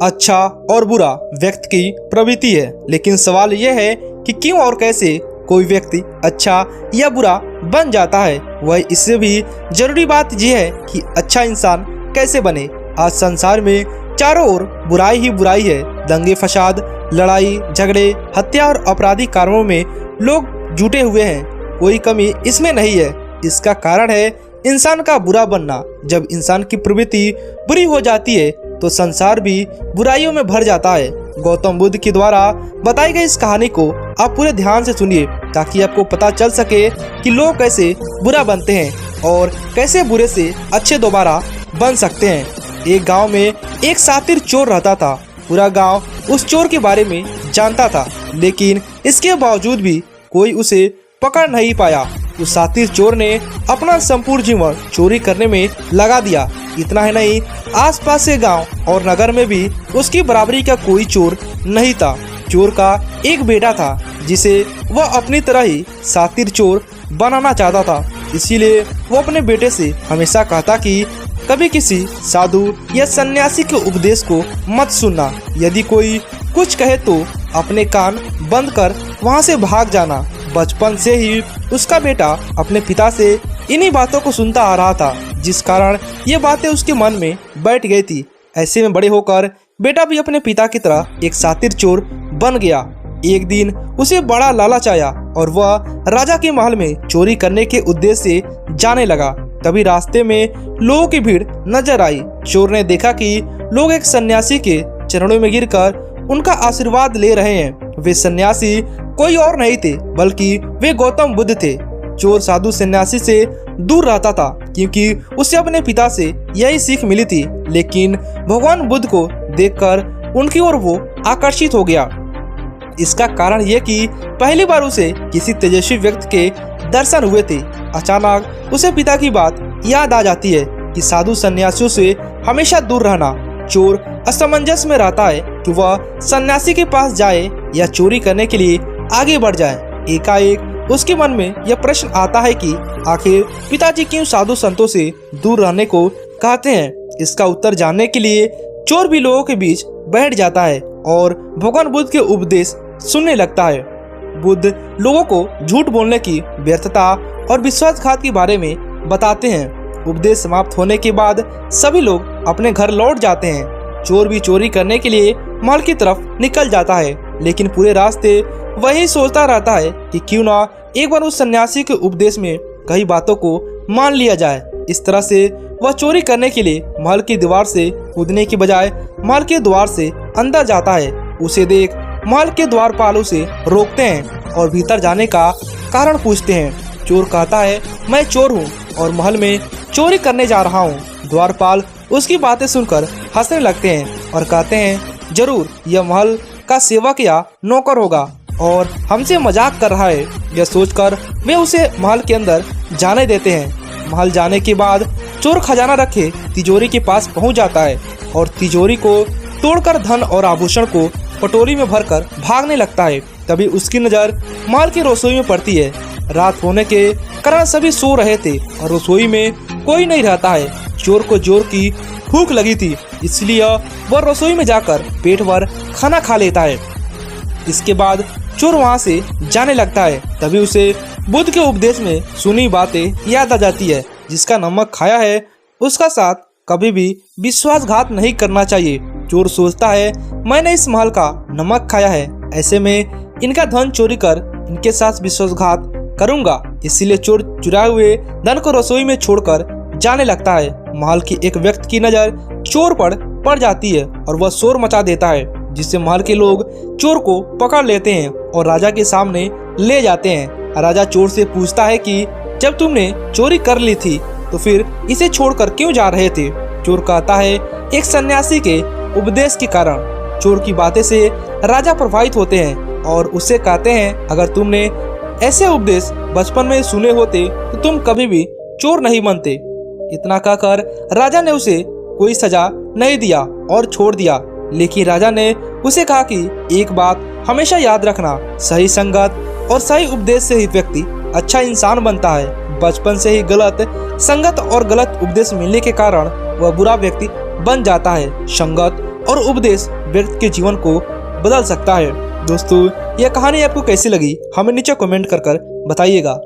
अच्छा और बुरा व्यक्ति की प्रवृत्ति है, लेकिन सवाल यह है कि क्यों और कैसे कोई व्यक्ति अच्छा या बुरा बन जाता है। वह इससे भी जरूरी बात यह है कि अच्छा इंसान कैसे बने। आज संसार में चारों ओर बुराई ही बुराई है। दंगे फसाद, लड़ाई झगड़े, हत्या और आपराधिक कामों में लोग जुटे हुए हैं। कोई कमी इसमें नहीं है। इसका कारण है इंसान का बुरा बनना। जब इंसान की प्रवृत्ति बुरी हो जाती है तो संसार भी बुराइयों में भर जाता है। गौतम बुद्ध के द्वारा बताई गई इस कहानी को आप पूरे ध्यान से सुनिए ताकि आपको पता चल सके कि लोग कैसे बुरा बनते हैं और कैसे बुरे से अच्छे दोबारा बन सकते हैं। एक गांव में एक शातिर चोर रहता था। पूरा गांव उस चोर के बारे में जानता था, लेकिन इसके बावजूद भी कोई उसे पकड़ नहीं पाया। उस शातिर चोर ने अपना संपूर्ण जीवन चोरी करने में लगा दिया। इतना ही नहीं, आसपास के गांव और नगर में भी उसकी बराबरी का कोई चोर नहीं था। चोर का एक बेटा था जिसे वह अपनी तरह ही शातिर चोर बनाना चाहता था। इसीलिए वो अपने बेटे से हमेशा कहता कि कभी किसी साधु या सन्यासी के उपदेश को मत सुनना। यदि कोई कुछ कहे तो अपने कान बंद कर वहां से भाग जाना। बचपन से ही उसका बेटा अपने पिता से इन्हीं बातों को सुनता आ रहा था, जिस कारण ये बातें उसके मन में बैठ गई थी। ऐसे में बड़े होकर बेटा भी अपने पिता की तरह एक शातिर चोर बन गया। एक दिन उसे बड़ा लालच आया और वह राजा के महल में चोरी करने के उद्देश्य से जाने लगा। तभी रास्ते में लोगों की भीड़ नजर आई। चोर ने देखा कि लोग एक सन्यासी के चरणों में गिरकर उनका आशीर्वाद ले रहे हैं। वे सन्यासी कोई और नहीं थे बल्कि वे गौतम बुद्ध थे। चोर साधु सन्यासी से दूर रहता था क्योंकि उसे अपने पिता से यही सीख मिली थी, लेकिन भगवान बुद्ध को देखकर उनकी ओर वो आकर्षित हो गया। इसका कारण यह कि पहली बार उसे किसी तेजस्वी व्यक्ति के दर्शन हुए थे। अचानक उसे पिता की बात याद आ जाती है कि साधु सन्यासियों से हमेशा दूर रहना। चोर असमंजस में रहता है कि वह सन्यासी के पास जाए या चोरी करने के लिए आगे बढ़ जाए। एकाएक उसके मन में यह प्रश्न आता है कि आखिर पिताजी क्यों साधु संतों से दूर रहने को कहते हैं। इसका उत्तर जानने के लिए चोर भी लोगों के बीच बैठ जाता है और भगवान बुद्ध के उपदेश सुनने लगता है। बुद्ध लोगों को झूठ बोलने की व्यर्थता और विश्वासघात के बारे में बताते हैं। उपदेश समाप्त होने के बाद सभी लोग अपने घर लौट जाते हैं। चोर भी चोरी करने के लिए महल की तरफ निकल जाता है, लेकिन पूरे रास्ते वही सोचता रहता है कि क्यों ना एक बार उस सन्यासी के उपदेश में कई बातों को मान लिया जाए। इस तरह से वह चोरी करने के लिए महल की दीवार से कूदने की बजाय महल के द्वार से अंदर जाता है। उसे देख महल के द्वारपाल उसे रोकते हैं और भीतर जाने का कारण पूछते हैं। चोर कहता है, मैं चोर हूँ और महल में चोरी करने जा रहा हूँ। द्वारपाल उसकी बातें सुनकर हंसने लगते हैं और कहते हैं, जरूर यह महल का सेवक या नौकर होगा और हमसे मजाक कर रहा है। यह सोचकर वे उसे महल के अंदर जाने देते हैं। महल जाने के बाद चोर खजाना रखे तिजोरी के पास पहुंच जाता है और तिजोरी को तोड़कर धन और आभूषण को पटोरी में भरकर भागने लगता है। तभी उसकी नज़र महल की रसोई में पड़ती है। रात होने के कारण सभी सो रहे थे और रसोई में कोई नहीं रहता है। चोर को जोर की भूख लगी थी, इसलिए वह रसोई में जाकर पेट भर खाना खा लेता है। इसके बाद चोर वहां से जाने लगता है। तभी उसे बुद्ध के उपदेश में सुनी बातें याद आ जाती है। जिसका नमक खाया है उसका साथ कभी भी विश्वासघात नहीं करना चाहिए। चोर सोचता है, मैंने इस महल का नमक खाया है, ऐसे में इनका धन चोरी कर इनके साथ विश्वासघात करूंगा। इसीलिए चोर चुराए हुए धन को रसोई में छोड़कर जाने लगता है। महल की एक व्यक्ति की नजर चोर पर पड़ जाती है और वह शोर मचा देता है, जिससे महल के लोग चोर को पकड़ लेते हैं और राजा के सामने ले जाते हैं। राजा चोर से पूछता है कि जब तुमने चोरी कर ली थी तो फिर इसे छोड़कर क्यों जा रहे थे। चोर कहता है, एक सन्यासी के उपदेश के कारण। चोर की बातें से राजा प्रभावित होते हैं और उससे कहते हैं, अगर तुमने ऐसे उपदेश बचपन में सुने होते तो तुम कभी भी चोर नहीं बनते। इतना कहकर राजा ने उसे कोई सजा नहीं दिया और छोड़ दिया, लेकिन राजा ने उसे कहा कि एक बात हमेशा याद रखना, सही संगत और सही उपदेश से ही व्यक्ति अच्छा इंसान बनता है। बचपन से ही गलत संगत और गलत उपदेश मिलने के कारण वह बुरा व्यक्ति बन जाता है। संगत और उपदेश व्यक्ति के जीवन को बदल सकता है। दोस्तों, यह कहानी आपको कैसी लगी हमें नीचे कमेंट कर बताइएगा।